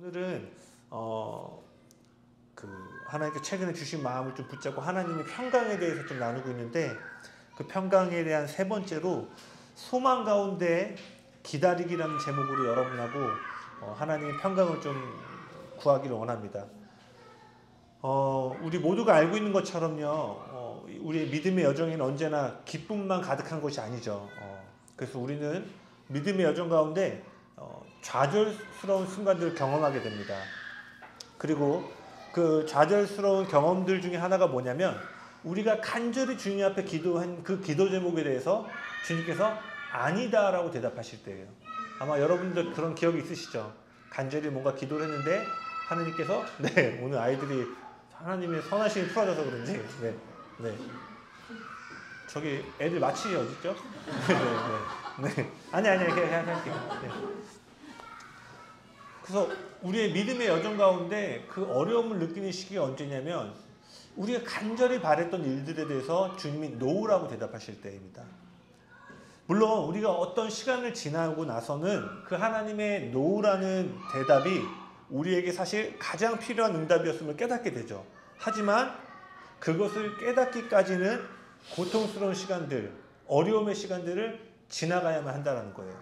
오늘은 하나님께 최근에 주신 마음을 좀 붙잡고 하나님의 평강에 대해서 좀 나누고 있는데, 그 평강에 대한 세 번째로 소망 가운데 기다리기라는 제목으로 여러분하고 하나님의 평강을 좀 구하기를 원합니다. 우리 모두가 알고 있는 것처럼요, 우리의 믿음의 여정에는 언제나 기쁨만 가득한 것이 아니죠. 그래서 우리는 믿음의 여정 가운데 좌절스러운 순간들을 경험하게 됩니다. 그리고 그 좌절스러운 경험들 중에 하나가 뭐냐면, 우리가 간절히 주님 앞에 기도한 그 기도 제목에 대해서 주님께서 아니다라고 대답하실 때예요. 아마 여러분들 그런 기억이 있으시죠? 간절히 뭔가 기도를 했는데 하나님께서 오늘 아이들이 하나님의 선하심이 풀어져서 그런지 저기 애들 마치 어딨죠? 아니 그냥 할게요. 그래서 우리의 믿음의 여정 가운데 그 어려움을 느끼는 시기가 언제냐면, 우리가 간절히 바랬던 일들에 대해서 주님이 노라고 대답하실 때입니다. 물론 우리가 어떤 시간을 지나고 나서는 그 하나님의 노라는 대답이 우리에게 사실 가장 필요한 응답이었음을 깨닫게 되죠. 하지만 그것을 깨닫기까지는 고통스러운 시간들, 어려움의 시간들을 지나가야만 한다는 거예요.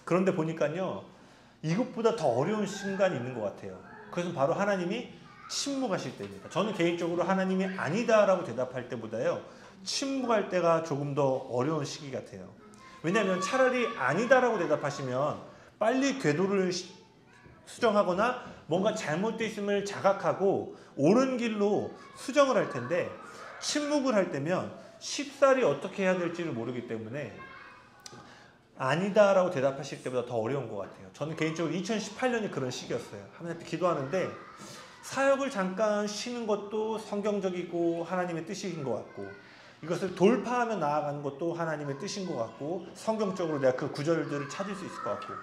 그런데 보니까요, 이것보다 더 어려운 순간이 있는 것 같아요. 그것은 바로 하나님이 침묵하실 때입니다. 저는 개인적으로 하나님이 아니다라고 대답할 때보다요, 침묵할 때가 조금 더 어려운 시기 같아요. 왜냐하면 차라리 아니다라고 대답하시면 빨리 궤도를 수정하거나 뭔가 잘못되어 있음을 자각하고 옳은 길로 수정을 할 텐데, 침묵을 할 때면 쉽사리 어떻게 해야 될지를 모르기 때문에 아니다라고 대답하실 때보다 더 어려운 것 같아요. 저는 개인적으로 2018년이 그런 시기였어요. 하나님 앞에 기도하는데 사역을 잠깐 쉬는 것도 성경적이고 하나님의 뜻인 것 같고, 이것을 돌파하며 나아가는 것도 하나님의 뜻인 것 같고, 성경적으로 내가 그 구절들을 찾을 수 있을 것 같고,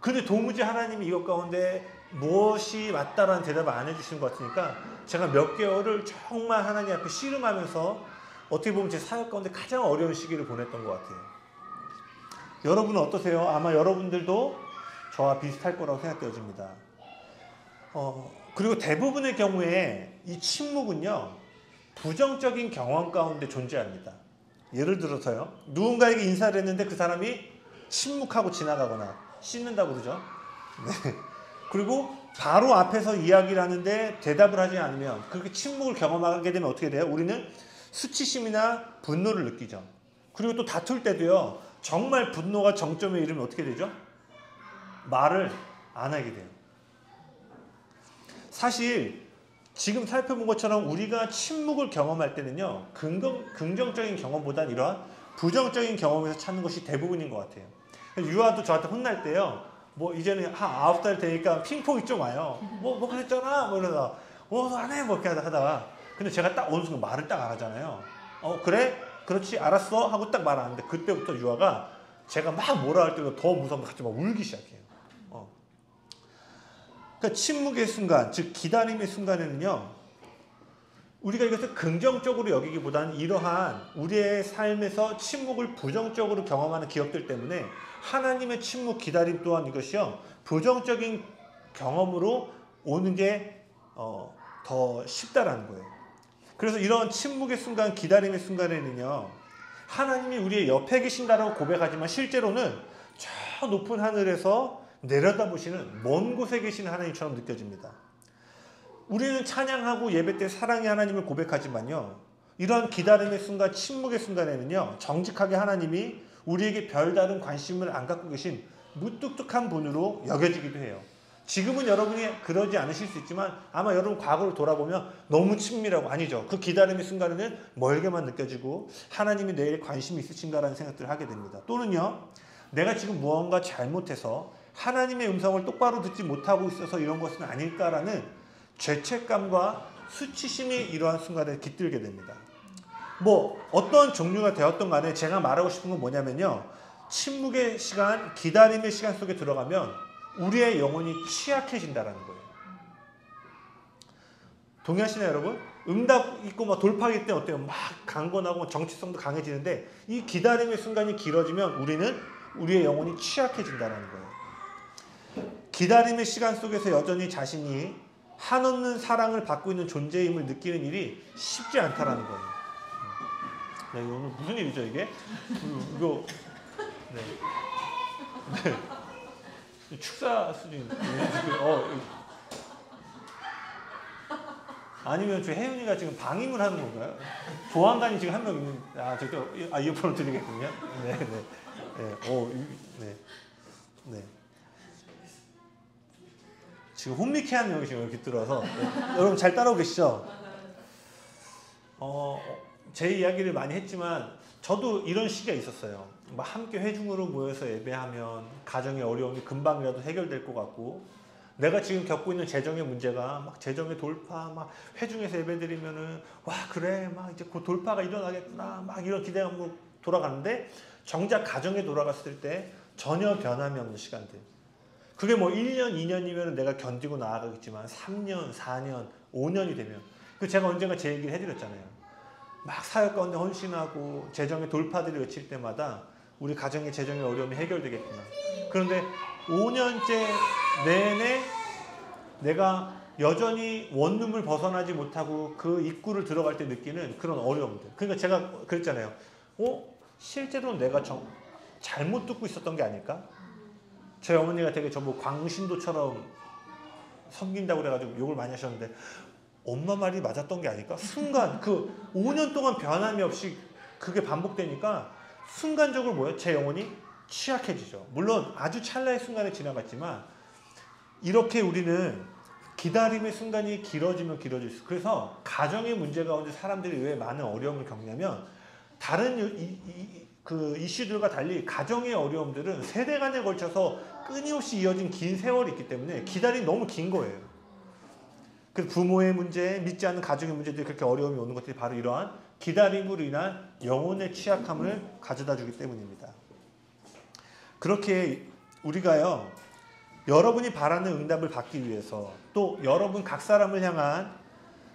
근데 도무지 하나님이 이것 가운데 무엇이 맞다라는 대답을 안 해주시는 것 같으니까 제가 몇 개월을 정말 하나님 앞에 씨름하면서 어떻게 보면 제 사역 가운데 가장 어려운 시기를 보냈던 것 같아요. 여러분은 어떠세요? 아마 여러분들도 저와 비슷할 거라고 생각되어집니다. 그리고 대부분의 경우에 이 침묵은요, 부정적인 경험 가운데 존재합니다. 예를 들어서요, 누군가에게 인사를 했는데 그 사람이 침묵하고 지나가거나 씻는다고 그러죠. 그리고 바로 앞에서 이야기를 하는데 대답을 하지 않으면, 그렇게 침묵을 경험하게 되면 어떻게 돼요? 우리는 수치심이나 분노를 느끼죠. 그리고 또 다툴 때도요, 정말 분노가 정점에 이르면 어떻게 되죠? 말을 안 하게 돼요. 사실 지금 살펴본 것처럼 우리가 침묵을 경험할 때는요, 긍정적인 경험보다는 이러한 부정적인 경험에서 찾는 것이 대부분인 것 같아요. 유아도 저한테 혼날 때요, 이제는 한 9살 되니까 핑퐁이 좀 와요. 뭐 그랬잖아, 이러다가 안 해, 이렇게 하다가, 근데 제가 딱 어느 순간 말을 딱 안 하잖아요. 그래? 그렇지, 알았어 하고 딱 말 안 하는데, 그때부터 유아가 제가 막 뭐라 할 때도 더 무서워서 같이 막 울기 시작해요. 그러니까 침묵의 순간, 즉 기다림의 순간에는요, 우리가 이것을 긍정적으로 여기기보다는 이러한 우리의 삶에서 침묵을 부정적으로 경험하는 기억들 때문에 하나님의 침묵, 기다림 또한 이것이요, 부정적인 경험으로 오는 게 더 쉽다라는 거예요. 그래서 이런 침묵의 순간, 기다림의 순간에는요, 하나님이 우리의 옆에 계신다라고 고백하지만 실제로는 저 높은 하늘에서 내려다보시는 먼 곳에 계신 하나님처럼 느껴집니다. 우리는 찬양하고 예배 때 사랑의 하나님을 고백하지만요, 이러한 기다림의 순간, 침묵의 순간에는요, 정직하게 하나님이 우리에게 별다른 관심을 안 갖고 계신 무뚝뚝한 분으로 여겨지기도 해요. 지금은 여러분이 그러지 않으실 수 있지만 아마 여러분 과거를 돌아보면 너무 친밀하고, 아니죠, 그 기다림의 순간에는 멀게만 느껴지고 하나님이 내일 관심이 있으신가라는 생각들을 하게 됩니다. 또는요, 내가 지금 무언가 잘못해서 하나님의 음성을 똑바로 듣지 못하고 있어서 이런 것은 아닐까라는 죄책감과 수치심이 이러한 순간에 깃들게 됩니다. 어떤 종류가 되었던 간에 제가 말하고 싶은 건 뭐냐면요, 침묵의 시간, 기다림의 시간 속에 들어가면 우리의 영혼이 취약해진다는 거예요. 동의하시나요, 여러분? 응답 있고 돌파하기 때문에 어때요? 막 강건하고 정체성도 강해지는데, 이 기다림의 순간이 길어지면 우리는 우리의 영혼이 취약해진다는 거예요. 기다림의 시간 속에서 여전히 자신이 한없는 사랑을 받고 있는 존재임을 느끼는 일이 쉽지 않다라는 거예요. 네, 오늘 무슨 일이죠 이게? 이거 네. 네. 축사 수준. 아니면 저 혜윤이가 지금 방임을 하는 건가요? 보안관이 지금 한 명 있는. 저기 이어폰을 드리겠군요. 네, 네, 네. 네, 네. 지금 혼미케한 명이 지금 이렇게 들어서 여러분 잘 따라오고 계시죠? 제 이야기를 많이 했지만 저도 이런 시기가 있었어요. 막 함께 회중으로 모여서 예배하면 가정의 어려움이 금방이라도 해결될 것 같고, 내가 지금 겪고 있는 재정의 문제가 막 재정의 돌파, 막 회중에서 예배드리면은 와 그래 막 이제 그 돌파가 일어나겠구나 막 이런 기대감으로 돌아가는데, 정작 가정에 돌아갔을 때 전혀 변함이 없는 시간들. 그게 뭐 1년, 2년이면 내가 견디고 나아가겠지만 3년, 4년, 5년이 되면, 그 제가 언젠가 제 얘기를 해드렸잖아요. 막 사역 가운데 헌신하고 재정의 돌파들을 외칠 때마다 우리 가정의 재정의 어려움이 해결되겠구나. 그런데 5년째 내내 내가 여전히 원룸을 벗어나지 못하고 그 입구를 들어갈 때 느끼는 그런 어려움들. 그러니까 제가 그랬잖아요. 실제로 내가 잘못 듣고 있었던 게 아닐까? 저희 어머니가 되게 저보고 광신도처럼 섬긴다고 그래가지고 욕을 많이 하셨는데, 엄마 말이 맞았던 게 아닐까? 순간 그 5년 동안 변함이 없이 그게 반복되니까 순간적으로 뭐예요? 제 영혼이 취약해지죠. 물론 아주 찰나의 순간에 지나갔지만, 이렇게 우리는 기다림의 순간이 길어지면 길어질수록, 그래서 가정의 문제 가운데 사람들이 왜 많은 어려움을 겪냐면, 다른 그 이슈들과 달리 가정의 어려움들은 세대 간에 걸쳐서 끊임없이 이어진 긴 세월이 있기 때문에 기다림이 너무 긴 거예요. 그 부모의 문제, 믿지 않는 가정의 문제들이 그렇게 어려움이 오는 것들이 바로 이러한 기다림으로 인한 영혼의 취약함을 가져다 주기 때문입니다. 그렇게 우리가요, 여러분이 바라는 응답을 받기 위해서, 또 여러분 각 사람을 향한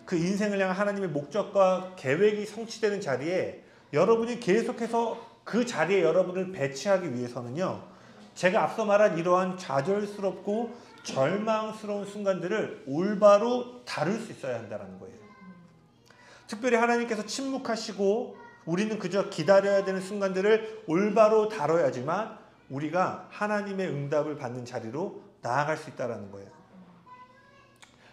그 인생을 향한 하나님의 목적과 계획이 성취되는 자리에 여러분이 계속해서 그 자리에 여러분을 배치하기 위해서는요, 제가 앞서 말한 이러한 좌절스럽고 절망스러운 순간들을 올바로 다룰 수 있어야 한다는 거예요. 특별히 하나님께서 침묵하시고 우리는 그저 기다려야 되는 순간들을 올바로 다뤄야지만 우리가 하나님의 응답을 받는 자리로 나아갈 수 있다는 거예요.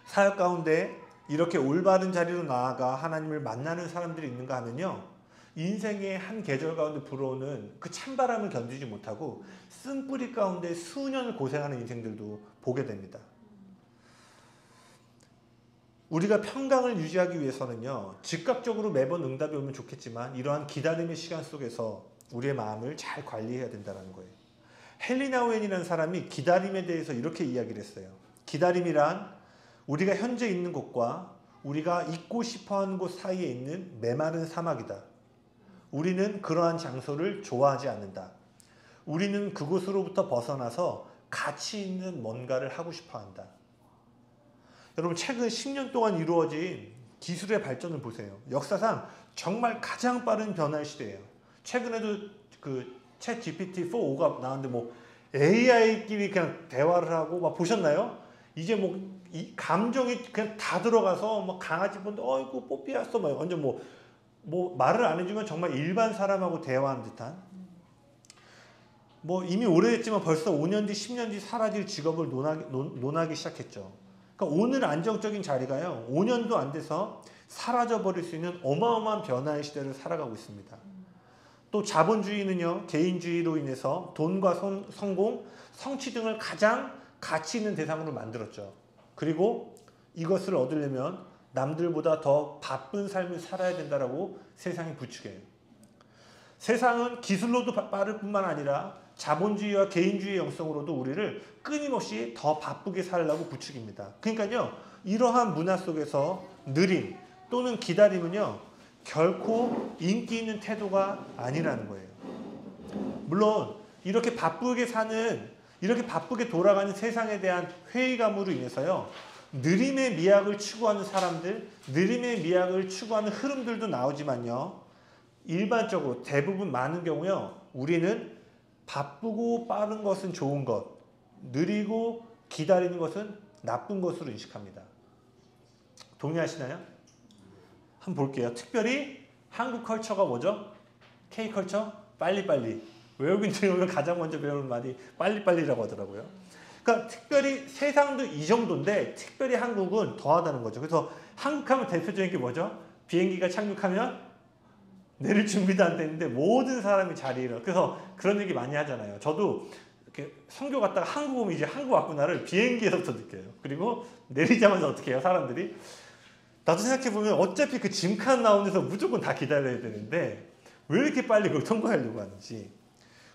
사역 가운데 이렇게 올바른 자리로 나아가 하나님을 만나는 사람들이 있는가 하면요, 인생의 한 계절 가운데 불어오는 그 찬바람을 견디지 못하고 쓴뿌리 가운데 수년을 고생하는 인생들도 보게 됩니다. 우리가 평강을 유지하기 위해서는요, 즉각적으로 매번 응답이 오면 좋겠지만 이러한 기다림의 시간 속에서 우리의 마음을 잘 관리해야 된다는 거예요. 헨리 나우엔이라는 사람이 기다림에 대해서 이렇게 이야기를 했어요. 기다림이란 우리가 현재 있는 곳과 우리가 있고 싶어하는 곳 사이에 있는 메마른 사막이다. 우리는 그러한 장소를 좋아하지 않는다. 우리는 그곳으로부터 벗어나서 가치 있는 뭔가를 하고 싶어 한다. 여러분, 최근 10년 동안 이루어진 기술의 발전을 보세요. 역사상 정말 가장 빠른 변화의 시대예요. 최근에도 그 챗 GPT-4가 나왔는데 뭐 AI끼리 그냥 대화를 하고 막 보셨나요? 이제 뭐 이 감정이 그냥 다 들어가서 뭐 강아지 본데 어이구 뽀삐했어 막 완전 뭐 말을 안 해주면 정말 일반 사람하고 대화하는 듯한, 뭐 이미 오래됐지만 벌써 5년 뒤 10년 뒤 사라질 직업을 논하기 시작했죠. 그러니까 오늘 안정적인 자리가요 5년도 안 돼서 사라져버릴 수 있는 어마어마한 변화의 시대를 살아가고 있습니다. 또 자본주의는요, 개인주의로 인해서 돈과 성공, 성취 등을 가장 가치 있는 대상으로 만들었죠. 그리고 이것을 얻으려면 남들보다 더 바쁜 삶을 살아야 된다라고 세상이 부추겨요. 세상은 기술로도 빠를 뿐만 아니라 자본주의와 개인주의의 영성으로도 우리를 끊임없이 더 바쁘게 살라고 부추깁니다. 그러니까요, 이러한 문화 속에서 느림 또는 기다림은요, 결코 인기 있는 태도가 아니라는 거예요. 물론 이렇게 바쁘게 돌아가는 세상에 대한 회의감으로 인해서요, 느림의 미학을 추구하는 사람들, 느림의 미학을 추구하는 흐름들도 나오지만요, 일반적으로 대부분 많은 경우요, 우리는 바쁘고 빠른 것은 좋은 것, 느리고 기다리는 것은 나쁜 것으로 인식합니다. 동의하시나요? 한번 볼게요. 특별히 한국 컬처가 뭐죠? K컬처? 빨리빨리. 외국인들이 오면 가장 먼저 배우는 말이 빨리빨리라고 하더라고요. 그러니까 특별히 세상도 이 정도인데 특별히 한국은 더하다는 거죠. 그래서 한국 하면 대표적인 게 뭐죠? 비행기가 착륙하면 내릴 준비도 안 됐는데 모든 사람이 자리를. 그래서 그런 얘기 많이 하잖아요. 저도 이렇게 선교 갔다가 한국 오면 이제 한국 왔구나를 비행기에서부터 느껴요. 그리고 내리자마자 어떻게 해요? 사람들이. 나도 생각해보면 어차피 그 짐칸 나오는 데서 무조건 다 기다려야 되는데 왜 이렇게 빨리 그걸 통과하려고 하는지.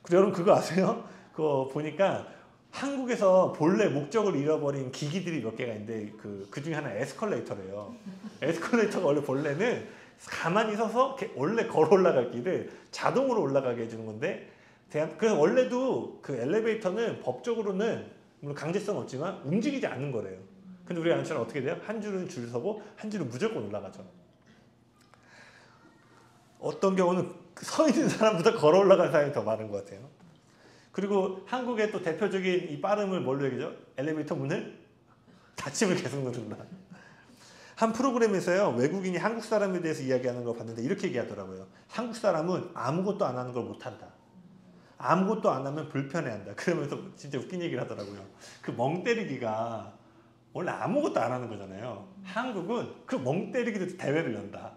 그리고 여러분 그거 아세요? 그거 보니까 한국에서 본래 목적을 잃어버린 기기들이 몇 개가 있는데 그 중에 하나 에스컬레이터래요. 에스컬레이터가 원래 본래는 가만히 서서 원래 걸어 올라갈 길을 자동으로 올라가게 해주는 건데 그래서 원래도 그 엘리베이터는 법적으로는 물론 강제성 없지만 움직이지 않는 거래요. 근데 우리 아처럼 어떻게 돼요? 한 줄은 줄 서고 한 줄은 무조건 올라가죠. 어떤 경우는 서 있는 사람보다 걸어 올라가는 사람이 더 많은 것 같아요. 그리고 한국의 또 대표적인 이 빠름을 뭘로 얘기죠? 엘리베이터 문을 닫힘을 계속 누른다. 한 프로그램에서요, 외국인이 한국 사람에 대해서 이야기하는 걸 봤는데 이렇게 얘기하더라고요. 한국 사람은 아무것도 안 하는 걸 못한다. 아무것도 안 하면 불편해한다. 그러면서 진짜 웃긴 얘기를 하더라고요. 그 멍 때리기가 원래 아무것도 안 하는 거잖아요. 한국은 그 멍 때리기도 대회를 연다.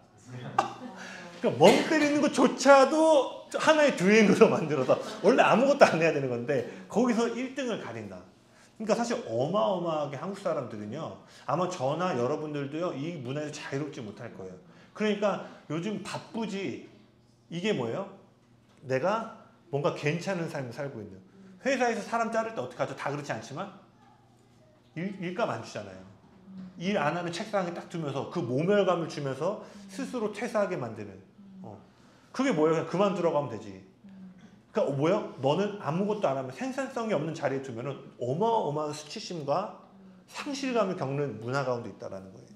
그러니까 멍 때리는 것조차도 하나의 유행으로 만들어서 원래 아무것도 안 해야 되는 건데 거기서 1등을 가린다. 그러니까 사실 어마어마하게 한국 사람들은요. 아마 저나 여러분들도요. 이 문화에서 자유롭지 못할 거예요. 그러니까 요즘 바쁘지 이게 뭐예요? 내가 뭔가 괜찮은 삶을 살고 있는. 회사에서 사람 자를 때 어떻게 하죠? 다 그렇지 않지만 일감 안 주잖아요. 일 안 하는 책상에 딱 두면서 그 모멸감을 주면서 스스로 퇴사하게 만드는. 그게 뭐예요? 그냥 그만두라고 하면 되지. 그러니까 뭐예요? 너는 아무것도 안 하면 생산성이 없는 자리에 두면은 어마어마한 수치심과 상실감을 겪는 문화 가운데 있다라는 거예요.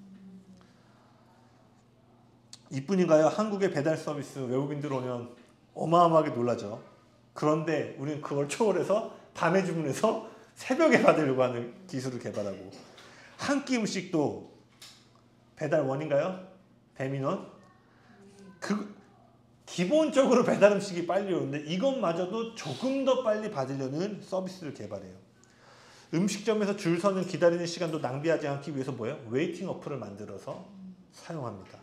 이뿐인가요? 한국의 배달 서비스 외국인들 오면 어마어마하게 놀라죠. 그런데 우리는 그걸 초월해서 밤에 주문해서 새벽에 받으려고 하는 기술을 개발하고 한 끼 음식도 배달 원인가요? 배민원? 기본적으로 배달 음식이 빨리 오는데 이것마저도 조금 더 빨리 받으려는 서비스를 개발해요. 음식점에서 줄 서는 기다리는 시간도 낭비하지 않기 위해서 뭐예요? 웨이팅 어플을 만들어서 사용합니다.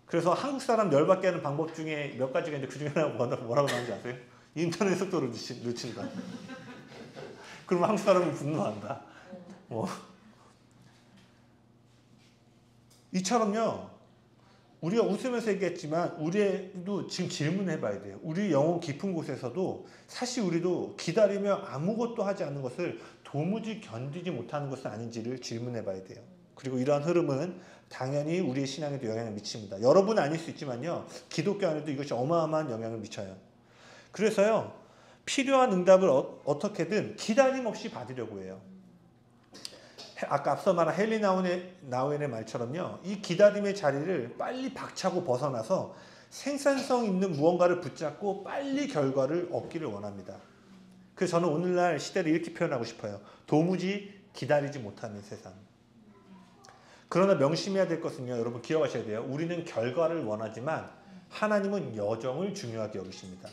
그래서 한국 사람 열받게 하는 방법 중에 몇 가지가 있는데 그 중에 하나가 뭐라고 나오는지 아세요? 인터넷 속도를 늦춘다. 그러면 한국 사람은 분노한다. 이처럼요. 우리가 웃으면서 얘기했지만 우리도 지금 질문해 봐야 돼요. 우리 영혼 깊은 곳에서도 사실 우리도 기다리며 아무것도 하지 않는 것을 도무지 견디지 못하는 것은 아닌지를 질문해 봐야 돼요. 그리고 이러한 흐름은 당연히 우리의 신앙에도 영향을 미칩니다. 여러분은 아닐 수 있지만요. 기독교 안에도 이것이 어마어마한 영향을 미쳐요. 그래서요. 필요한 응답을 어떻게든 기다림 없이 받으려고 해요. 아까 앞서 말한 헨리 나우엔의 말처럼요. 이 기다림의 자리를 빨리 박차고 벗어나서 생산성 있는 무언가를 붙잡고 빨리 결과를 얻기를 원합니다. 그래서 저는 오늘날 시대를 이렇게 표현하고 싶어요. 도무지 기다리지 못하는 세상. 그러나 명심해야 될 것은요. 여러분 기억하셔야 돼요. 우리는 결과를 원하지만 하나님은 여정을 중요하게 여기십니다.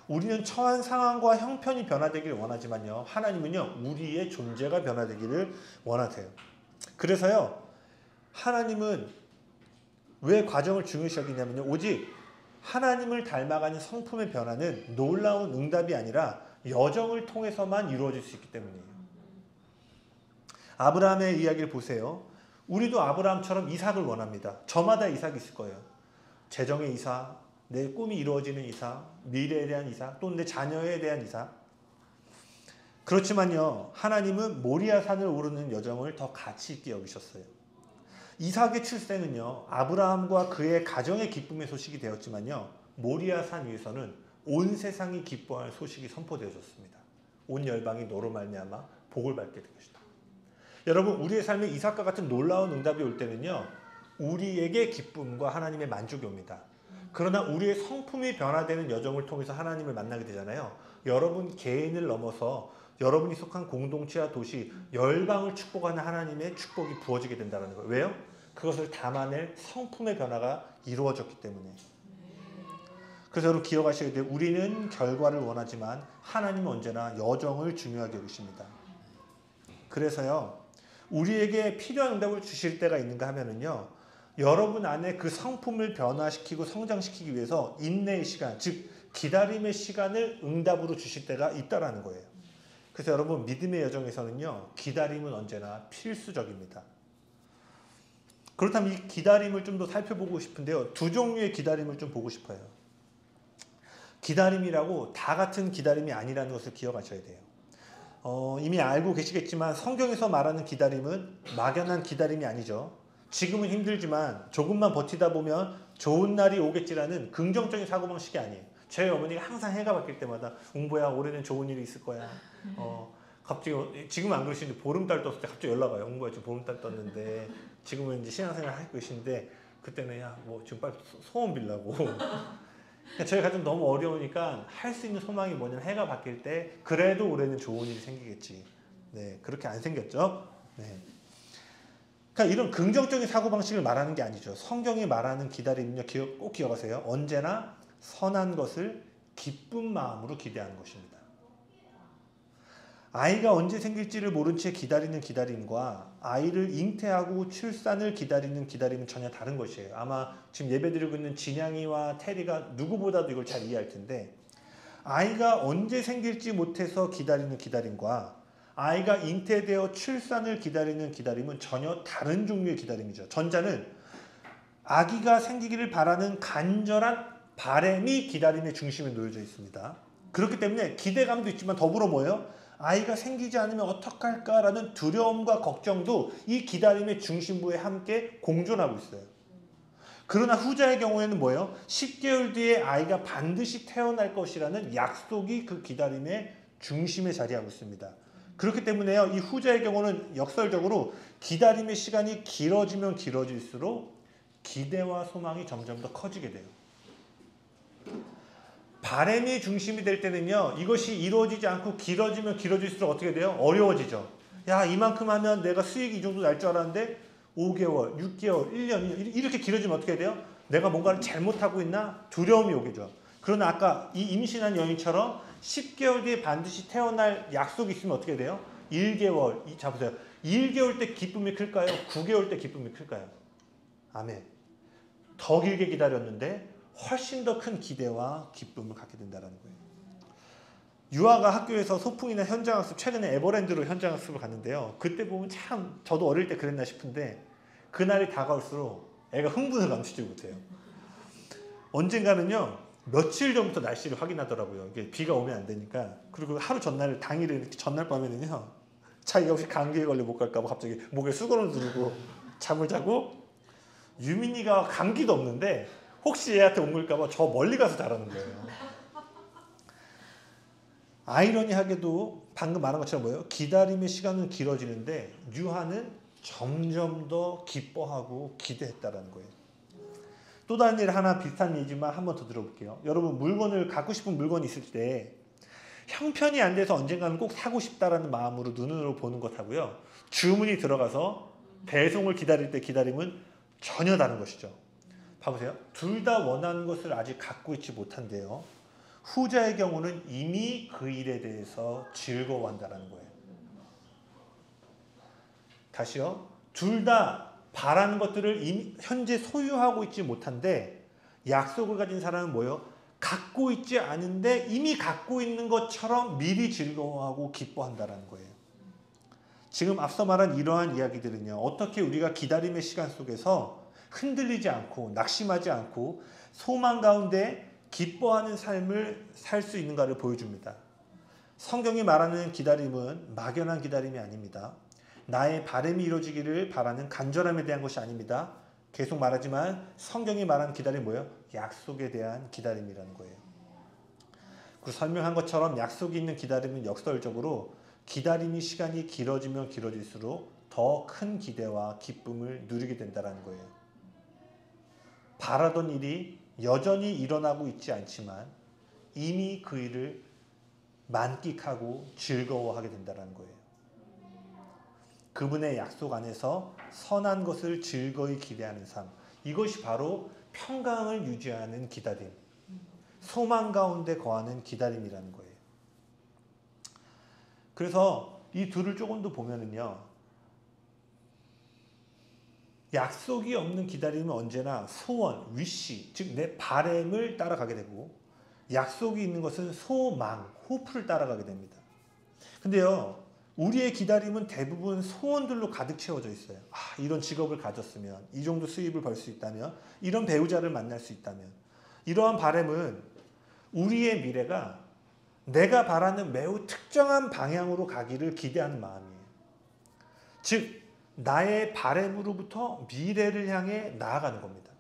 우리는 처한 상황과 형편이 변화되기를 원하지만요. 하나님은요. 우리의 존재가 변화되기를 원하세요. 그래서요. 하나님은 왜 과정을 중요시 여기냐면요. 오직 하나님을 닮아가는 성품의 변화는 놀라운 응답이 아니라 여정을 통해서만 이루어질 수 있기 때문이에요. 아브라함의 이야기를 보세요. 우리도 아브라함처럼 이삭을 원합니다. 저마다 이삭이 있을 거예요. 재정의 이삭, 내 꿈이 이루어지는 이삭, 미래에 대한 이삭, 또는 내 자녀에 대한 이삭. 그렇지만요. 하나님은 모리아 산을 오르는 여정을 더 가치 있게 여기셨어요. 이삭의 출생은요. 아브라함과 그의 가정의 기쁨의 소식이 되었지만요. 모리아 산 위에서는 온 세상이 기뻐할 소식이 선포되어졌습니다. 온 열방이 너로 말미암아 복을 받게 될 것이다. 여러분 우리의 삶에 이삭과 같은 놀라운 응답이 올 때는요. 우리에게 기쁨과 하나님의 만족이 옵니다. 그러나 우리의 성품이 변화되는 여정을 통해서 하나님을 만나게 되잖아요. 여러분 개인을 넘어서 여러분이 속한 공동체와 도시, 열방을 축복하는 하나님의 축복이 부어지게 된다는 거예요. 왜요? 그것을 담아낼 성품의 변화가 이루어졌기 때문에. 그래서 여러분 기억하셔야 돼요. 우리는 결과를 원하지만 하나님은 언제나 여정을 중요하게 여기십니다. 그래서요, 우리에게 필요한 응답을 주실 때가 있는가 하면은요, 여러분 안에 그 성품을 변화시키고 성장시키기 위해서 인내의 시간, 즉 기다림의 시간을 응답으로 주실 때가 있다라는 거예요. 그래서 여러분 믿음의 여정에서는요, 기다림은 언제나 필수적입니다. 그렇다면 이 기다림을 좀 더 살펴보고 싶은데요, 두 종류의 기다림을 좀 보고 싶어요. 기다림이라고 다 같은 기다림이 아니라는 것을 기억하셔야 돼요. 이미 알고 계시겠지만 성경에서 말하는 기다림은 막연한 기다림이 아니죠. 지금은 힘들지만 조금만 버티다 보면 좋은 날이 오겠지라는 긍정적인 사고방식이 아니에요. 저희 어머니가 항상 해가 바뀔 때마다 웅보야 올해는 좋은 일이 있을 거야. 갑자기 지금은 안 그러시는데 보름달 떴을 때 갑자기 연락 와요. 웅보야 지금 보름달 떴는데 지금은 이제 신앙생활 하고 계신데 그때는 야 뭐 지금 빨리 소원 빌라고. 그러니까 저희 가정 너무 어려우니까 할 수 있는 소망이 뭐냐면 해가 바뀔 때 그래도 올해는 좋은 일이 생기겠지. 네, 그렇게 안 생겼죠. 네. 그러니까 이런 긍정적인 사고방식을 말하는 게 아니죠. 성경이 말하는 기다림은요, 꼭 기억하세요. 언제나 선한 것을 기쁜 마음으로 기대하는 것입니다. 아이가 언제 생길지를 모른 채 기다리는 기다림과 아이를 잉태하고 출산을 기다리는 기다림은 전혀 다른 것이에요. 아마 지금 예배드리고 있는 진양이와 테리가 누구보다도 이걸 잘 이해할 텐데, 아이가 언제 생길지 못해서 기다리는 기다림과 아이가 잉태되어 출산을 기다리는 기다림은 전혀 다른 종류의 기다림이죠. 전자는 아기가 생기기를 바라는 간절한 바람이 기다림의 중심에 놓여져 있습니다. 그렇기 때문에 기대감도 있지만 더불어 뭐예요? 아이가 생기지 않으면 어떡할까라는 두려움과 걱정도 이 기다림의 중심부에 함께 공존하고 있어요. 그러나 후자의 경우에는 뭐예요? 10개월 뒤에 아이가 반드시 태어날 것이라는 약속이 그 기다림의 중심에 자리하고 있습니다. 그렇기 때문에요, 이 후자의 경우는 역설적으로 기다림의 시간이 길어지면 길어질수록 기대와 소망이 점점 더 커지게 돼요. 바람이 중심이 될 때는요, 이것이 이루어지지 않고 길어지면 길어질수록 어떻게 돼요? 어려워지죠. 야, 이만큼 하면 내가 수익이 이 정도 날 줄 알았는데 5개월, 6개월, 1년 이렇게 길어지면 어떻게 돼요? 내가 뭔가를 잘못하고 있나? 두려움이 오겠죠. 그러나 아까 이 임신한 여인처럼 10개월 뒤에 반드시 태어날 약속이 있으면 어떻게 돼요? 1개월, 자 보세요. 1개월 때 기쁨이 클까요? 9개월 때 기쁨이 클까요? 아멘. 더 길게 기다렸는데 훨씬 더 큰 기대와 기쁨을 갖게 된다는 거예요. 유아가 학교에서 소풍이나 현장학습, 최근에 에버랜드로 현장학습을 갔는데요. 그때 보면 참 저도 어릴 때 그랬나 싶은데 그날이 다가올수록 애가 흥분을 감추지 못해요. 언젠가는요, 며칠 전부터 날씨를 확인하더라고요. 이게 비가 오면 안 되니까. 그리고 하루 전날, 당일에 이렇게 전날 밤에는요, 자기가 혹시 감기에 걸려 못 갈까 봐 갑자기 목에 수건을 두르고 잠을 자고, 유민이가 감기도 없는데 혹시 얘한테 옮을까 봐 저 멀리 가서 자라는 거예요. 아이러니하게도 방금 말한 것처럼 뭐예요? 기다림의 시간은 길어지는데 유하는 점점 더 기뻐하고 기대했다라는 거예요. 또 다른 일 하나 비슷한 예지만 한번 더 들어볼게요. 여러분 물건을 갖고 싶은 물건이 있을 때 형편이 안 돼서 언젠가는 꼭 사고 싶다라는 마음으로 눈으로 보는 것하고요, 주문이 들어가서 배송을 기다릴 때 기다림은 전혀 다른 것이죠. 봐보세요. 둘 다 원하는 것을 아직 갖고 있지 못한데요, 후자의 경우는 이미 그 일에 대해서 즐거워한다는 거예요. 다시요. 둘 다 바라는 것들을 이미 현재 소유하고 있지 못한데 약속을 가진 사람은 뭐예요? 갖고 있지 않은데 이미 갖고 있는 것처럼 미리 즐거워하고 기뻐한다는 거예요. 지금 앞서 말한 이러한 이야기들은요, 어떻게 우리가 기다림의 시간 속에서 흔들리지 않고 낙심하지 않고 소망 가운데 기뻐하는 삶을 살 수 있는가를 보여줍니다. 성경이 말하는 기다림은 막연한 기다림이 아닙니다. 나의 바람이 이루어지기를 바라는 간절함에 대한 것이 아닙니다. 계속 말하지만 성경이 말하는 기다림이 뭐예요? 약속에 대한 기다림이라는 거예요. 그리고 설명한 것처럼 약속이 있는 기다림은 역설적으로 기다림이 시간이 길어지면 길어질수록 더 큰 기대와 기쁨을 누리게 된다는 거예요. 바라던 일이 여전히 일어나고 있지 않지만 이미 그 일을 만끽하고 즐거워하게 된다는 거예요. 그분의 약속 안에서 선한 것을 즐거이 기대하는 삶. 이것이 바로 평강을 유지하는 기다림. 소망 가운데 거하는 기다림이라는 거예요. 그래서 이 둘을 조금 더 보면은요. 약속이 없는 기다림은 언제나 소원, 위시, 즉 내 바램을 따라가게 되고 약속이 있는 것은 소망, 호프를 따라가게 됩니다. 근데요. 우리의 기다림은 대부분 소원들로 가득 채워져 있어요. 이런 직업을 가졌으면, 이 정도 수입을 벌 수 있다면, 이런 배우자를 만날 수 있다면. 이러한 바람은 우리의 미래가 내가 바라는 매우 특정한 방향으로 가기를 기대하는 마음이에요. 즉 나의 바람으로부터 미래를 향해 나아가는 겁니다.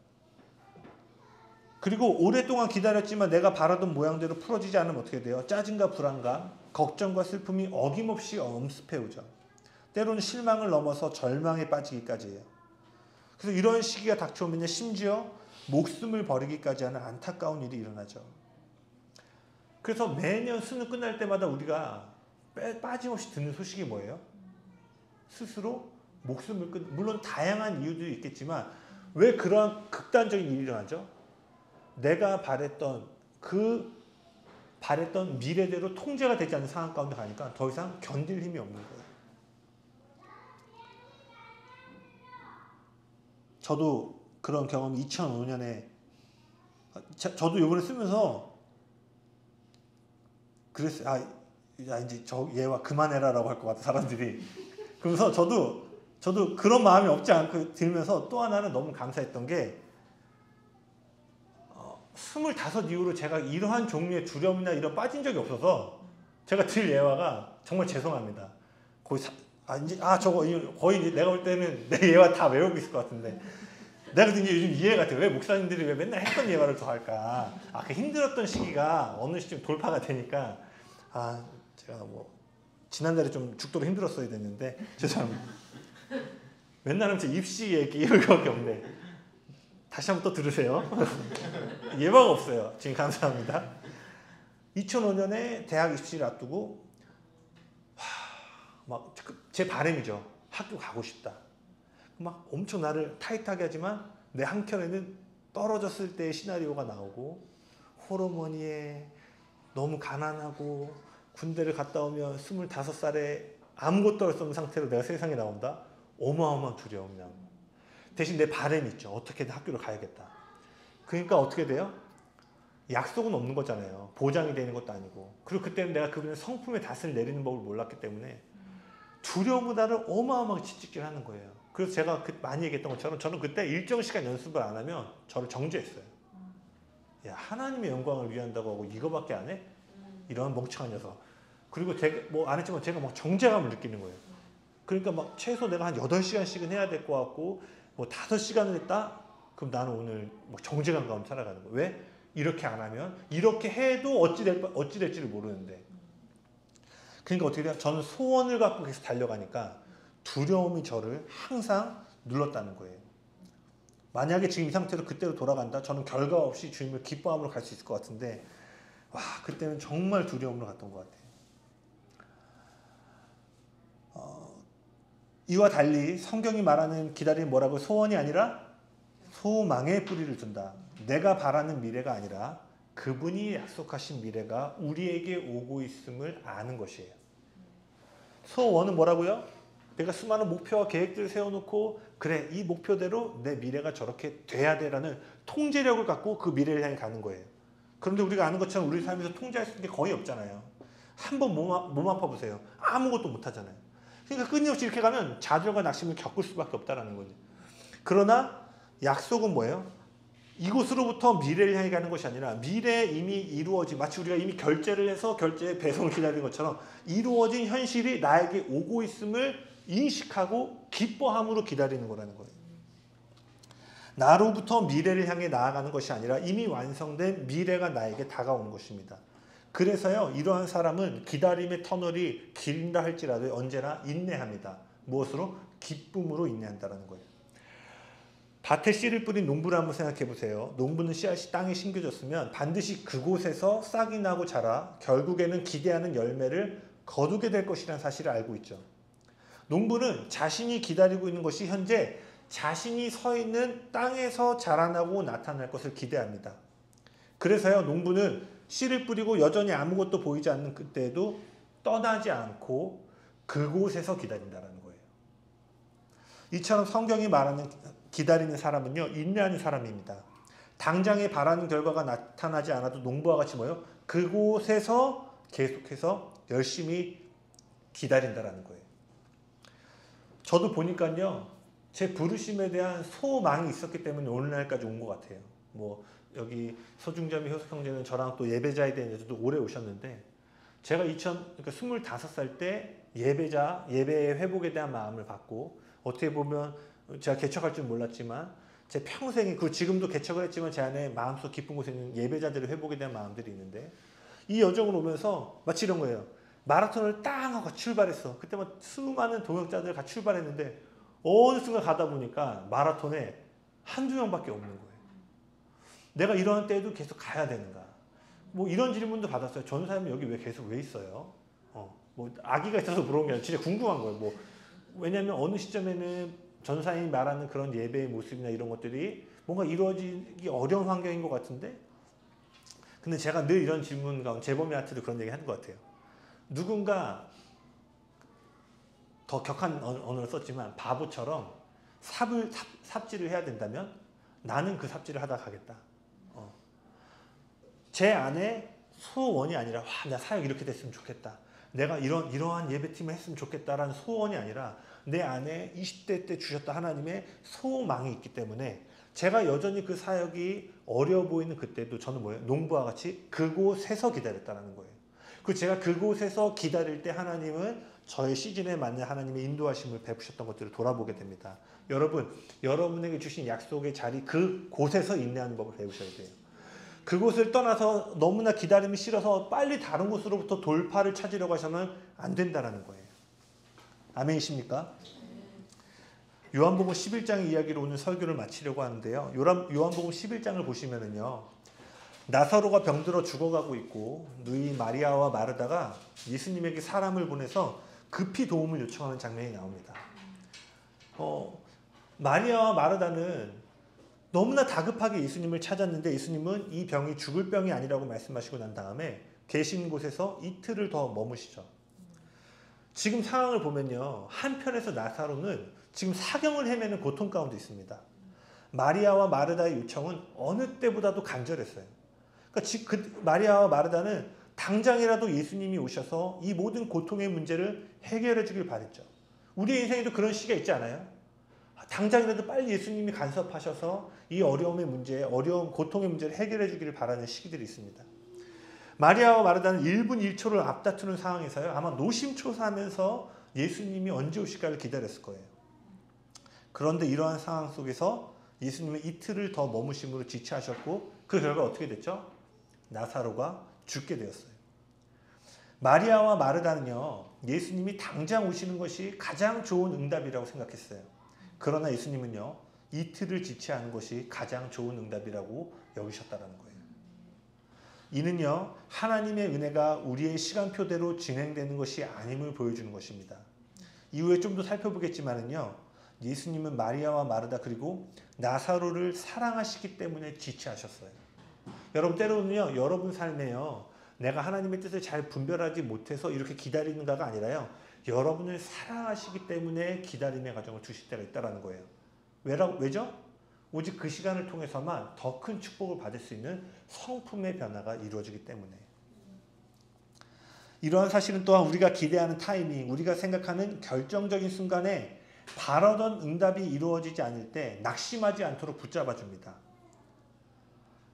그리고 오랫동안 기다렸지만 내가 바라던 모양대로 풀어지지 않으면 어떻게 돼요? 짜증과 불안감, 걱정과 슬픔이 어김없이 엄습해오죠. 때로는 실망을 넘어서 절망에 빠지기까지 해요. 그래서 이런 시기가 닥쳐오면 심지어 목숨을 버리기까지 하는 안타까운 일이 일어나죠. 그래서 매년 수능 끝날 때마다 우리가 빠짐없이 듣는 소식이 뭐예요? 스스로 목숨을 물론 다양한 이유들이 있겠지만 왜 그러한 극단적인 일이 일어나죠? 내가 바랬던 미래대로 통제가 되지 않는 상황 가운데 가니까 더 이상 견딜 힘이 없는 거예요. 저도 그런 경험이 2005년에 저도 이번에 쓰면서 그랬어요. 이제 얘와 그만해라라고 할 것 같아 사람들이. 그러면서 저도 그런 마음이 없지 않고 들면서 또 하나는 너무 감사했던 게 25 이후로 제가 이러한 종류의 두려움이나 이런 빠진 적이 없어서 제가 들 예화가 정말 죄송합니다. 저거 거의 내가 볼 때는 내 예화 다 외우고 있을 것 같은데 내가 이제 요즘 이해가 돼. 왜 목사님들이 왜 맨날 했던 예화를 더 할까? 그 힘들었던 시기가 어느 시점 돌파가 되니까 제가 지난달에 좀 죽도록 힘들었어야 됐는데 죄송합니다. 맨날 하면 제 입시 얘기 이거밖에 없네. 다시 한번 또 들으세요. 예화가 없어요. 지금 감사합니다. 2005년에 대학 입시를 앞두고 제 바람이죠. 학교 가고 싶다. 막 엄청 나를 타이트하게 하지만 내 한켠에는 떨어졌을 때의 시나리오가 나오고 호르몬이에 너무 가난하고 군대를 갔다 오면 25살에 아무것도 할 수 없는 상태로 내가 세상에 나온다. 어마어마한 두려움이 나고 대신 내 바람이 있죠. 어떻게든 학교를 가야겠다. 그러니까 어떻게 돼요? 약속은 없는 거잖아요. 보장이 되는 것도 아니고. 그리고 그때는 내가 그분의 성품의 닷을 내리는 법을 몰랐기 때문에 두려움보다는 어마어마하게 채찍질하는 거예요. 그래서 제가 많이 얘기했던 것처럼 저는 그때 일정 시간 연습을 안 하면 저를 정죄했어요. 야, 하나님의 영광을 위한다고 하고 이거밖에 안 해? 이런 멍청한 녀석. 그리고 제가 안 했지만 제가 정죄감을 느끼는 거예요. 그러니까 최소 내가 한 8시간씩은 해야 될 것 같고 5시간을 했다? 그럼 나는 오늘 정죄감 가운데 살아가는 거예요. 왜? 이렇게 안 하면 이렇게 해도 어찌 될지를 모르는데. 그러니까 어떻게 돼요? 저는 소원을 갖고 계속 달려가니까 두려움이 저를 항상 눌렀다는 거예요. 만약에 지금 이 상태로 그때로 돌아간다? 저는 결과 없이 주님을 기뻐함으로 갈 수 있을 것 같은데 그때는 정말 두려움으로 갔던 것 같아요. 이와 달리 성경이 말하는 기다림이 뭐라고? 소원이 아니라 소망의 뿌리를 둔다. 내가 바라는 미래가 아니라 그분이 약속하신 미래가 우리에게 오고 있음을 아는 것이에요. 소원은 뭐라고요? 내가 수많은 목표와 계획들을 세워놓고 그래 이 목표대로 내 미래가 저렇게 돼야 돼라는 통제력을 갖고 그 미래를 향해 가는 거예요. 그런데 우리가 아는 것처럼 우리 삶에서 통제할 수 있는 게 거의 없잖아요. 한번 몸 아파 보세요. 아무것도 못하잖아요. 그러니까 끊임없이 이렇게 가면 좌절과 낙심을 겪을 수밖에 없다는 거죠. 그러나 약속은 뭐예요? 이곳으로부터 미래를 향해 가는 것이 아니라 미래에 이미 이루어진, 마치 우리가 이미 결제를 해서 결제의 배송을 기다리는 것처럼 이루어진 현실이 나에게 오고 있음을 인식하고 기뻐함으로 기다리는 거라는 거예요. 나로부터 미래를 향해 나아가는 것이 아니라 이미 완성된 미래가 나에게 다가오는 것입니다. 그래서요, 이러한 사람은 기다림의 터널이 길다 할지라도 언제나 인내합니다. 무엇으로? 기쁨으로 인내한다는 거예요. 밭에 씨를 뿌린 농부를 한번 생각해 보세요. 농부는 씨앗이 땅에 심겨졌으면 반드시 그곳에서 싹이 나고 자라 결국에는 기대하는 열매를 거두게 될 것이라는 사실을 알고 있죠. 농부는 자신이 기다리고 있는 것이 현재 자신이 서 있는 땅에서 자라나고 나타날 것을 기대합니다. 그래서요, 농부는 씨를 뿌리고 여전히 아무것도 보이지 않는 그때에도 떠나지 않고 그곳에서 기다린다는 거예요. 이처럼 성경이 말하는 기다리는 사람은요, 인내하는 사람입니다. 당장에 바라는 결과가 나타나지 않아도 농부와 같이 뭐예요? 그곳에서 계속해서 열심히 기다린다는 거예요. 저도 보니까요, 제 부르심에 대한 소망이 있었기 때문에 오늘날까지 온 것 같아요. 뭐 여기 서중자매 효석 형제는 저랑 또 예배자에 대해서도 오래 오셨는데, 제가 그러니까 25살 때 예배의 회복에 대한 마음을 받고, 어떻게 보면 제가 개척할 줄 몰랐지만 제 평생에, 그리고 지금도 개척을 했지만 제 안에 마음속 깊은 곳에 있는 예배자들의 회복에 대한 마음들이 있는데, 이 여정을 오면서 마치 이런 거예요. 마라톤을 땅 하고 출발했어. 그때 막 수많은 동역자들 같이 출발했는데 어느 순간 가다 보니까 마라톤에 한두 명밖에 없는 거예요. 내가 이런 때에도 계속 가야 되는가? 뭐 이런 질문도 받았어요. 전사님은 여기 왜 있어요? 뭐 아기가 있어서 물어본 게 아니라 진짜 궁금한 거예요. 뭐 왜냐하면 어느 시점에는 전사님이 말하는 그런 예배의 모습이나 이런 것들이 뭔가 이루어지기 어려운 환경인 것 같은데, 근데 제가 늘 이런 질문 가운데 재범이한테도 그런 얘기 하는 것 같아요. 누군가 더 격한 언어를 썼지만 바보처럼 삽질을 해야 된다면 나는 그 삽질을 하다 가겠다. 제 안에 소원이 아니라 나 사역 이렇게 됐으면 좋겠다. 내가 이러한 예배팀을 했으면 좋겠다라는 소원이 아니라 내 안에 20대 때 주셨던 하나님의 소망이 있기 때문에 제가 여전히 그 사역이 어려워 보이는 그때도 저는 뭐예요? 농부와 같이 그곳에서 기다렸다는 거예요. 그리고 제가 그곳에서 기다릴 때 하나님은 저의 시즌에 맞는 하나님의 인도하심을 베푸셨던 것들을 돌아보게 됩니다. 여러분, 여러분에게 주신 약속의 자리 그곳에서 인내하는 법을 배우셔야 돼요. 그곳을 떠나서 너무나 기다림이 싫어서 빨리 다른 곳으로부터 돌파를 찾으려고 하셔면 안 된다는 거예요. 아멘이십니까? 요한복음 11장 이야기로 오늘 설교를 마치려고 하는데요. 요한복음 11장을 보시면은요, 나사로가 병들어 죽어가고 있고 누이 마리아와 마르다가 예수님에게 사람을 보내서 급히 도움을 요청하는 장면이 나옵니다. 마리아와 마르다는 너무나 다급하게 예수님을 찾았는데 예수님은 이 병이 죽을 병이 아니라고 말씀하시고 난 다음에 계신 곳에서 이틀을 더 머무시죠. 지금 상황을 보면요, 한편에서 나사로는 지금 사경을 헤매는 고통 가운데 있습니다. 마리아와 마르다의 요청은 어느 때보다도 간절했어요. 그러니까 마리아와 마르다는 당장이라도 예수님이 오셔서 이 모든 고통의 문제를 해결해 주길 바랬죠. 우리의 인생에도 그런 시기가 있지 않아요? 당장이라도 빨리 예수님이 간섭하셔서 이 어려움의 문제, 어려움, 고통의 문제를 해결해 주기를 바라는 시기들이 있습니다. 마리아와 마르다는 1분 1초를 앞다투는 상황에서요, 아마 노심초사하면서 예수님이 언제 오실까를 기다렸을 거예요. 그런데 이러한 상황 속에서 예수님은 이틀을 더 머무심으로 지체하셨고 그 결과 어떻게 됐죠? 나사로가 죽게 되었어요. 마리아와 마르다는요, 예수님이 당장 오시는 것이 가장 좋은 응답이라고 생각했어요. 그러나 예수님은요, 이틀을 지체하는 것이 가장 좋은 응답이라고 여기셨다는 거예요. 이는요, 하나님의 은혜가 우리의 시간표대로 진행되는 것이 아님을 보여주는 것입니다. 이후에 좀 더 살펴보겠지만은요, 예수님은 마리아와 마르다 그리고 나사로를 사랑하시기 때문에 지체하셨어요. 여러분, 때로는요, 여러분 삶에요, 내가 하나님의 뜻을 잘 분별하지 못해서 이렇게 기다리는가가 아니라요, 여러분을 사랑하시기 때문에 기다림의 과정을 두실 때가 있다는 거예요. 왜죠? 오직 그 시간을 통해서만 더 큰 축복을 받을 수 있는 성품의 변화가 이루어지기 때문에. 이러한 사실은 또한 우리가 기대하는 타이밍, 우리가 생각하는 결정적인 순간에 바라던 응답이 이루어지지 않을 때 낙심하지 않도록 붙잡아줍니다.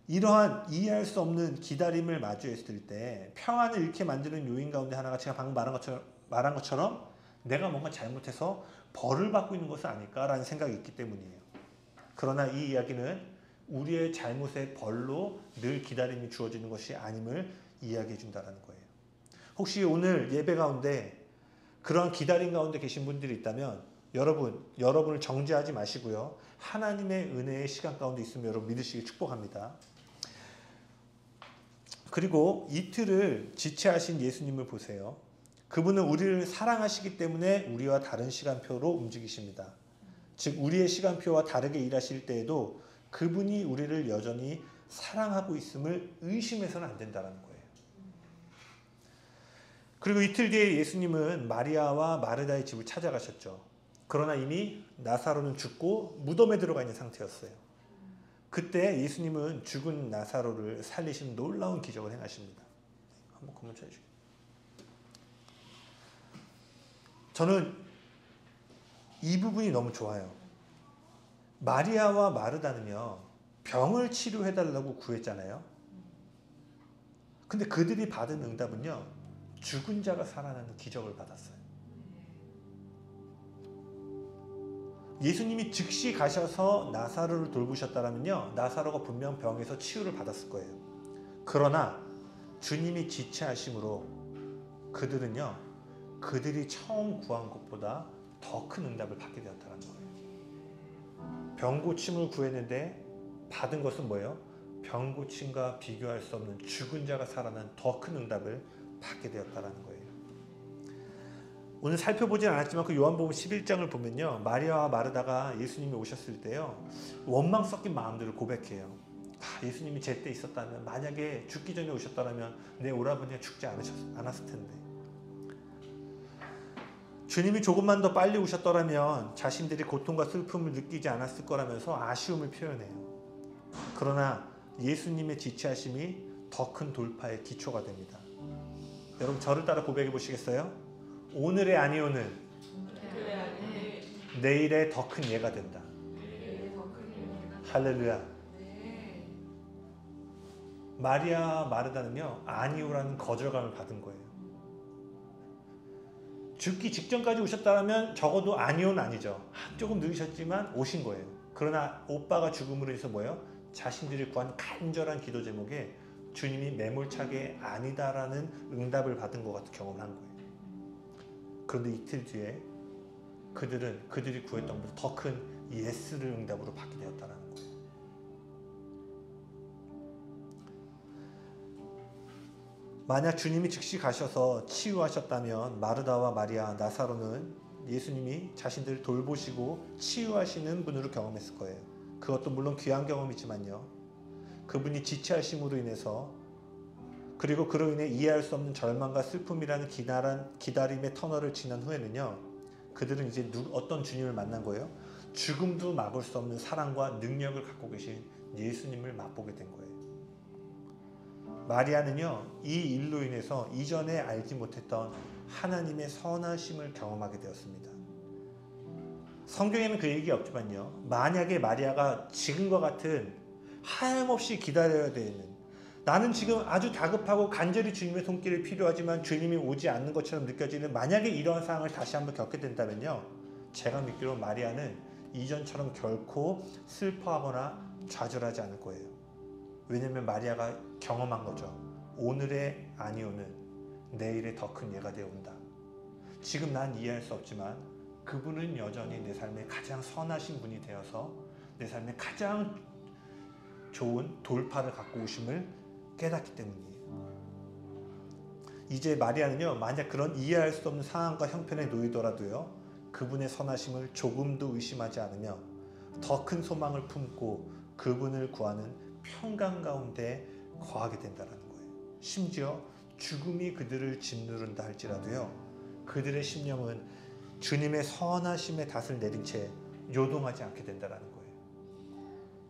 이러한 이해할 수 없는 기다림을 마주했을 때 평안을 잃게 만드는 요인 가운데 하나가 제가 방금 말한 것처럼 내가 뭔가 잘못해서 벌을 받고 있는 것은 아닐까라는 생각이 있기 때문이에요. 그러나 이 이야기는 우리의 잘못의 벌로 늘 기다림이 주어지는 것이 아님을 이야기해 준다는 거예요. 혹시 오늘 예배 가운데 그러한 기다림 가운데 계신 분들이 있다면 여러분을 정죄하지 마시고요. 하나님의 은혜의 시간 가운데 있으면 여러분 믿으시길 축복합니다. 그리고 이틀을 지체하신 예수님을 보세요. 그분은 우리를 사랑하시기 때문에 우리와 다른 시간표로 움직이십니다. 즉 우리의 시간표와 다르게 일하실 때에도 그분이 우리를 여전히 사랑하고 있음을 의심해서는 안 된다는 거예요. 그리고 이틀 뒤에 예수님은 마리아와 마르다의 집을 찾아가셨죠. 그러나 이미 나사로는 죽고 무덤에 들어가 있는 상태였어요. 그때 예수님은 죽은 나사로를 살리신 놀라운 기적을 행하십니다. 한번 그만 쳐주시죠. 저는 이 부분이 너무 좋아요. 마리아와 마르다는요, 병을 치료해달라고 구했잖아요. 근데 그들이 받은 응답은요, 죽은 자가 살아나는 기적을 받았어요. 예수님이 즉시 가셔서 나사로를 돌보셨다면요, 나사로가 분명 병에서 치유를 받았을 거예요. 그러나 주님이 지체하심으로 그들은요, 그들이 처음 구한 것보다 더 큰 응답을 받게 되었다는 거예요. 병 고침을 구했는데 받은 것은 뭐예요? 병 고침과 비교할 수 없는 죽은 자가 살아난 더 큰 응답을 받게 되었다는 거예요. 오늘 살펴보진 않았지만 그 요한복음 11장을 보면요, 마리아와 마르다가 예수님이 오셨을 때요, 원망 섞인 마음들을 고백해요. 예수님이 제때 있었다면, 만약에 죽기 전에 오셨다면 내 오라버니가 죽지 않았을 텐데, 주님이 조금만 더 빨리 오셨더라면 자신들이 고통과 슬픔을 느끼지 않았을 거라면서 아쉬움을 표현해요. 그러나 예수님의 지체하심이 더 큰 돌파의 기초가 됩니다. 여러분 저를 따라 고백해 보시겠어요? 오늘의 아니오는 내일의 더 큰 예가 된다. 할렐루야. 마리아 마르다는요, 아니오라는 거절감을 받은 거예요. 죽기 직전까지 오셨다면 적어도 아니오는 아니죠. 조금 늦으셨지만 오신 거예요. 그러나 오빠가 죽음으로 해서 뭐예요? 자신들이 구한 간절한 기도 제목에 주님이 매몰차게 아니다라는 응답을 받은 것 같은 경험을 한 거예요. 그런데 이틀 뒤에 그들이 구했던 것보다 더 큰 예스를 응답으로 받게 되었다는 거예요. 만약 주님이 즉시 가셔서 치유하셨다면 마르다와 마리아, 나사로는 예수님이 자신들을 돌보시고 치유하시는 분으로 경험했을 거예요. 그것도 물론 귀한 경험이지만요, 그분이 지체하심으로 인해서, 그리고 그로 인해 이해할 수 없는 절망과 슬픔이라는 기다림의 터널을 지난 후에는요, 그들은 이제 어떤 주님을 만난 거예요? 죽음도 막을 수 없는 사랑과 능력을 갖고 계신 예수님을 맛보게 된 거예요. 마리아는요, 이 일로 인해서 이전에 알지 못했던 하나님의 선하심을 경험하게 되었습니다. 성경에는 그 얘기 없지만요, 만약에 마리아가 지금과 같은 하염없이 기다려야 되는, 나는 지금 아주 다급하고 간절히 주님의 손길이 필요하지만 주님이 오지 않는 것처럼 느껴지는, 만약에 이러한 상황을 다시 한번 겪게 된다면요, 제가 믿기로 마리아는 이전처럼 결코 슬퍼하거나 좌절하지 않을 거예요. 왜냐하면 마리아가 경험한 거죠. 오늘의 아니오는 내일의 더 큰 예가 되어 온다. 지금 난 이해할 수 없지만 그분은 여전히 내 삶에 가장 선하신 분이 되어서 내 삶에 가장 좋은 돌파를 갖고 오심을 깨닫기 때문이에요. 이제 마리아는요, 만약 그런 이해할 수 없는 상황과 형편에 놓이더라도요, 그분의 선하심을 조금도 의심하지 않으며 더 큰 소망을 품고 그분을 구하는 평강 가운데 거하게 된다는 거예요. 심지어 죽음이 그들을 짓누른다 할지라도요, 그들의 심령은 주님의 선하심의 닷을 내린 채 요동하지 않게 된다는 거예요.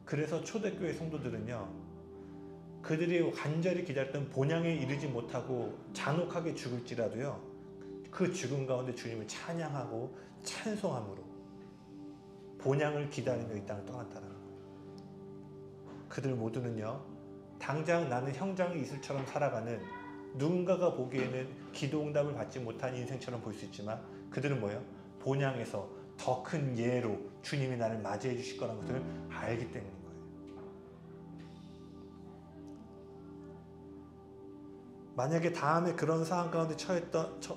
그래서 초대교회 성도들은요, 그들이 간절히 기다렸던 본향에 이르지 못하고 잔혹하게 죽을지라도요, 그 죽음 가운데 주님을 찬양하고 찬송함으로 본향을 기다리며 이 땅을 떠났다는 거예요. 그들 모두는요, 당장 나는 형장의 이슬처럼 살아가는, 누군가가 보기에는 기도 응답을 받지 못한 인생처럼 볼 수 있지만 그들은 뭐예요? 본향에서 더 큰 예로 주님이 나를 맞이해 주실 거라는 것을 알기 때문인 거예요. 만약에 다음에 그런 상황 가운데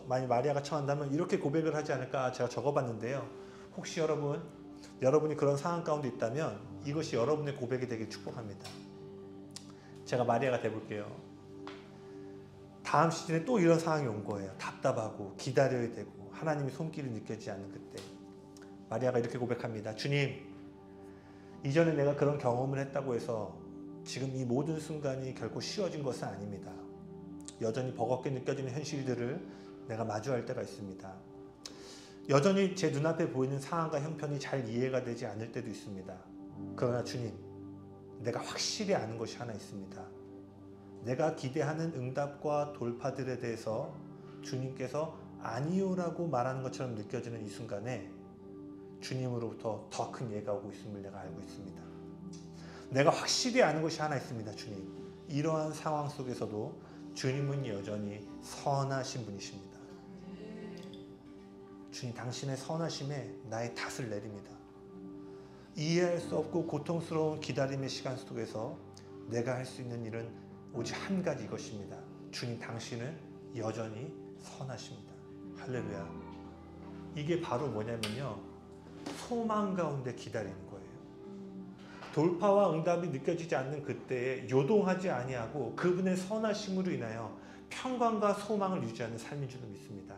만약 마리아가 처한다면 이렇게 고백을 하지 않을까 제가 적어봤는데요. 혹시 여러분이 그런 상황 가운데 있다면 이것이 여러분의 고백이 되길 축복합니다. 제가 마리아가 돼볼게요. 다음 시즌에 또 이런 상황이 온 거예요. 답답하고 기다려야 되고 하나님의 손길이 느껴지지 않는 그때 마리아가 이렇게 고백합니다. 주님, 이전에 내가 그런 경험을 했다고 해서 지금 이 모든 순간이 결코 쉬워진 것은 아닙니다. 여전히 버겁게 느껴지는 현실들을 내가 마주할 때가 있습니다. 여전히 제 눈앞에 보이는 상황과 형편이 잘 이해가 되지 않을 때도 있습니다. 그러나 주님, 내가 확실히 아는 것이 하나 있습니다. 내가 기대하는 응답과 돌파들에 대해서 주님께서 아니요라고 말하는 것처럼 느껴지는 이 순간에 주님으로부터 더 큰 예가 오고 있음을 내가 알고 있습니다. 내가 확실히 아는 것이 하나 있습니다. 주님, 이러한 상황 속에서도 주님은 여전히 선하신 분이십니다. 주님, 당신의 선하심에 나의 탓을 내립니다. 이해할 수 없고 고통스러운 기다림의 시간 속에서 내가 할 수 있는 일은 오직 한 가지 이것입니다. 주님, 당신은 여전히 선하십니다. 할렐루야. 이게 바로 뭐냐면요, 소망 가운데 기다리는 거예요. 돌파와 응답이 느껴지지 않는 그때에 요동하지 아니하고 그분의 선하심으로 인하여 평강과 소망을 유지하는 삶인 줄 믿습니다.